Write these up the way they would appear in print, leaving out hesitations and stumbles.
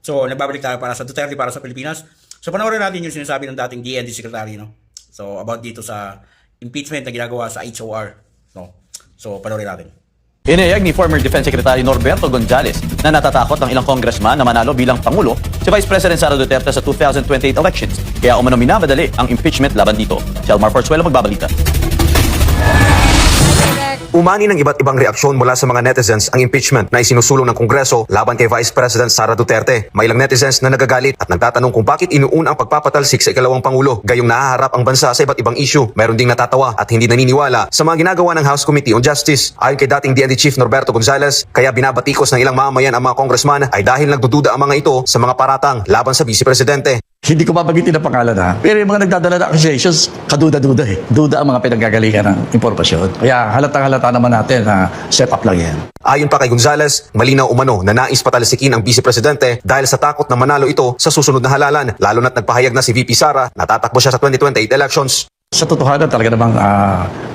So, nagbabalik tayo para sa Duterte, para sa Pilipinas. So, panoorin natin yung sinasabi ng dating DND Secretary, no? So, about dito sa impeachment na ginagawa sa HOR, no? So, panoorin natin. Inihayag ni former Defense Secretary Norberto Gonzales na natatakot ang ilang congressman na manalo bilang Pangulo si Vice President Sara Duterte sa 2028 elections. Kaya umano minamadali ang impeachment laban dito. Si Almar Porzuelo magbabalita. Umani ng iba't ibang reaksyon mula sa mga netizens ang impeachment na isinusulong ng Kongreso laban kay Vice President Sara Duterte. May ilang netizens na nagagalit at nagtatanong kung bakit inuuna ang pagpapatalsik sa ikalawang Pangulo, gayong nahaharap ang bansa sa iba't ibang issue. Mayroon ding natatawa at hindi naniniwala sa mga ginagawa ng House Committee on Justice. Ayon kay dating DND Chief Norberto Gonzales, kaya binabatikos ng ilang mamamayan ang mga congressman ay dahil nagdududa ang mga ito sa mga paratang laban sa Vice Presidente. Hindi ko babagitin ang pangalan ha. Pero yung mga nagdadala ng accusations, kaduda-duda eh. Duda ang mga pinanggagalingan ng impormasyon. Kaya halatang-halata naman natin na set up lang yan. Ayon pa kay Gonzales, malinaw umano na nais patalsikin ang Vice Presidente dahil sa takot na manalo ito sa susunod na halalan, lalo na't nagpahayag na si VP Sara na tatakbo siya sa 2028 elections. Sa totohanan talaga namang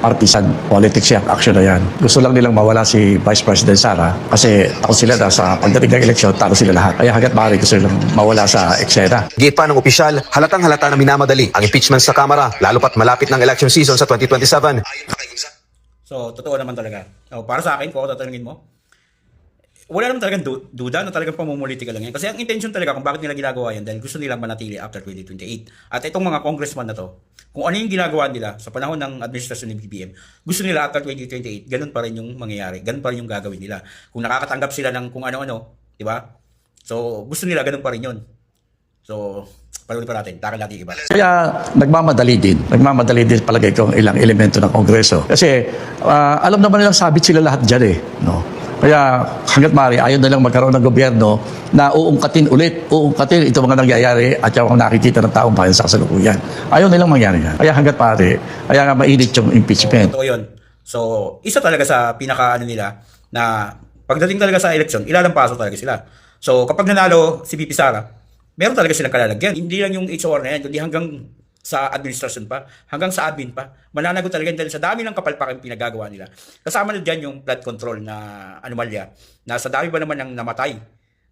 partisan politics yan, action na yan. Gusto lang nilang mawala si Vice President Sara kasi takot sila na sa pagdating ng eleksyon, talo sila lahat. Kaya hanggat maaari gusto nilang mawala sa eksena. Gate pa ng opisyal, halatang-halata na minamadali ang impeachment sa Kamara, lalo pat malapit ng election season sa 2027. So, totoo naman talaga. So, para sa akin, kung ako tatanungin mo, wala naman talagang duda na talagang pamumulitika lang yan. Kasi ang intention talaga kung bakit nila ginagawa yan dahil gusto nilang manatili after 2028. At itong mga congressman na to, kung ano yung ginagawa nila sa panahon ng administrasyon ni BBM, gusto nila after 2028, ganun pa rin yung mangyayari. Ganun pa rin yung gagawin nila. Kung nakakatanggap sila ng kung ano-ano, di ba? So, gusto nila ganun pa rin yun. So, panulit pa natin. Takal natin iba. Kaya nagmamadali din. Nagmamadali din palagay ko ang ilang elemento ng Kongreso. Kasi alam naman nilang sabit sila lahat dyan eh. No? Kaya hanggat maaari, ayaw nilang magkaroon ng gobyerno na uungkatin itong mga nangyayari at yung nakikita ng taong bayan sa kasalukuyan. Ayaw nilang mangyari yan. Kaya hanggat maaari, kaya nga mainit yung impeachment. Totoo yun. So, isa talaga sa pinaka-ano nila na pagdating talaga sa eleksyon, ilalampaso talaga sila. So, kapag nanalo si VP Sara, meron talaga silang kalalagyan. Hindi lang yung HOR na yan, kundi hanggang sa administrasyon pa, hanggang sa admin pa. Mananagot talaga dahil sa dami ng kapalpakan pinagagawa nila. Kasama na dyan yung flood control na anomalya, na sa dami ba naman ng namatay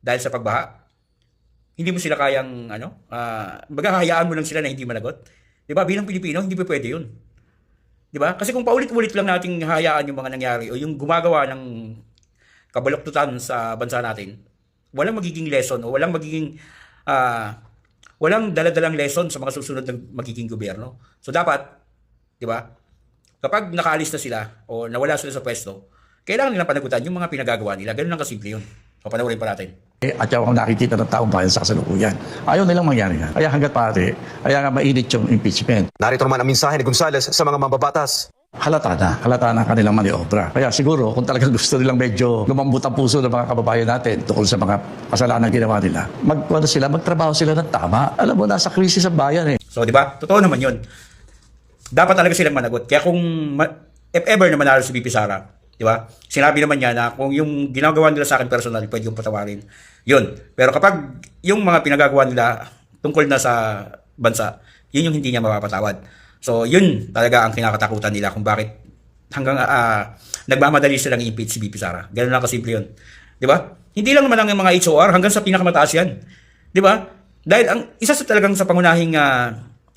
dahil sa pagbaha, hindi mo sila kayang, hayaan mo lang sila na hindi managot. Diba? Bilang Pilipino, hindi pa pwede yun. Diba? Kasi kung paulit-ulit lang nating hayaan yung mga nangyari o yung gumagawa ng kabaluktutan sa bansa natin, walang magiging lesson o walang magiging walang daladalang lesson sa mga susunod na magiging gobyerno. So dapat, di ba, kapag nakaalis na sila o nawala sila sa pwesto, kailangan nilang panagutan yung mga pinagagawa nila. Ganun lang kasimple yun. So panoorin pa natin. At yung nakikita ng taong bayan sa kasalukuyan. Ayaw nilang mangyari yan. Kaya hanggat maaari, kaya nga mainit yung impeachment. Narito naman ang mensahe ni Gonzales sa mga mambabatas. Halata na ang kanilang maniobra. Kaya siguro, kung talagang gusto nilang medyo lumambot ang puso ng mga kababayan natin tungkol sa mga kasalanan ginawa nila, magtrabaho sila ng tama. Alam mo, nasa krisis ang bayan eh. So, di ba? Totoo naman yun. Dapat talaga silang managot. Kaya kung, if ever na manalo si VP Sara, di ba? Sinabi naman niya na kung yung ginagawa nila sa akin personal, pwede yung patawarin. Yun. Pero kapag yung mga pinagagawa nila tungkol na sa bansa, yun yung hindi niya mapapatawad. So, yun talaga ang kinakatakutan nila kung bakit hanggang nagmamadali silang i-impeach si VP Sara. Ganun lang kasimple yun. Di ba? Hindi lang naman ang mga HOR, hanggang sa pinakamataas yan. Di ba? Dahil ang isa sa talagang sa pangunahing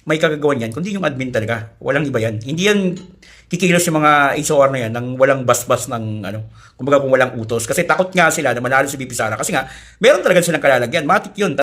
may kagagawan yan, kundi yung admin talaga. Walang iba yan. Hindi yan kikilos yung mga HOR na yan nang walang bas-bas ng kumbaga kung walang utos. Kasi takot nga sila na manalo si VP Sara. Kasi nga, meron talaga silang kalalagyan. Matik yun.